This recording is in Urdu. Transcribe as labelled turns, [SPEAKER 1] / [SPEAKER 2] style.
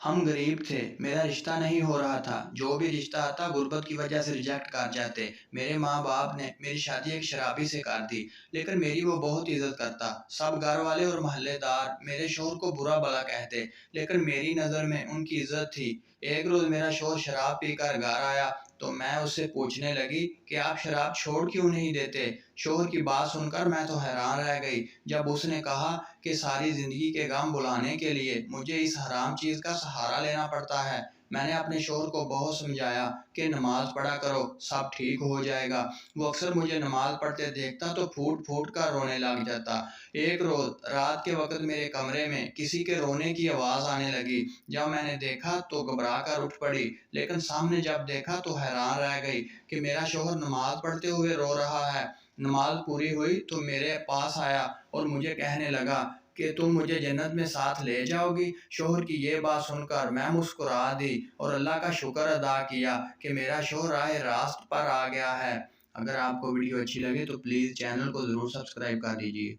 [SPEAKER 1] ہم غریب تھے، میرا رشتہ نہیں ہو رہا تھا، جو بھی رشتہ آتا غربت کی وجہ سے ریجیکٹ کر جاتے۔ میرے ماں باپ نے میری شادی ایک شرابی سے کر دی، لیکن میری وہ بہت عزت کرتا۔ سب گھر والے اور محلے دار میرے شوہر کو برا بھلا کہتے، لیکن میری نظر میں ان کی عزت تھی۔ ایک روز میرا شوہر شراب پی کر گھر آیا تو میں اس سے پوچھنے لگی کہ آپ شراب چھوڑ کیوں نہیں دیتے؟ شوہر کی بات سن کر میں تو حیران رہ گئی، جب اس نے کہا کہ ساری زندگی کے غم بھلانے کے لیے مجھے اس حرام چیز کا سہارا لینا پڑتا ہے۔ میں نے اپنے شوہر کو بہت سمجھایا کہ نماز پڑھا کرو، سب ٹھیک ہو جائے گا۔ وہ اکثر مجھے نماز پڑھتے دیکھتا تو پھوٹ پھوٹ کر رونے لگ جاتا۔ ایک روز رات کے وقت میرے کمرے میں کسی کے رونے کی آواز آنے لگی۔ جب میں نے دیکھا تو گھبرا کر اٹھ پڑی، لیکن سامنے جب دیکھا تو حیران رہ گئی کہ میرا شوہر نماز پڑھتے ہوئے رو رہا ہے۔ نماز پوری ہوئی تو میرے پاس آیا اور مجھے کہنے لگا کہ تم مجھے جنت میں ساتھ لے جاؤ گی۔ شوہر کی یہ بات سن کر میں مسکرا دی اور اللہ کا شکر ادا کیا کہ میرا شوہر راہ راست پر آ گیا ہے۔ اگر آپ کو ویڈیو اچھی لگے تو پلیز چینل کو ضرور سبسکرائب کر دیجیے۔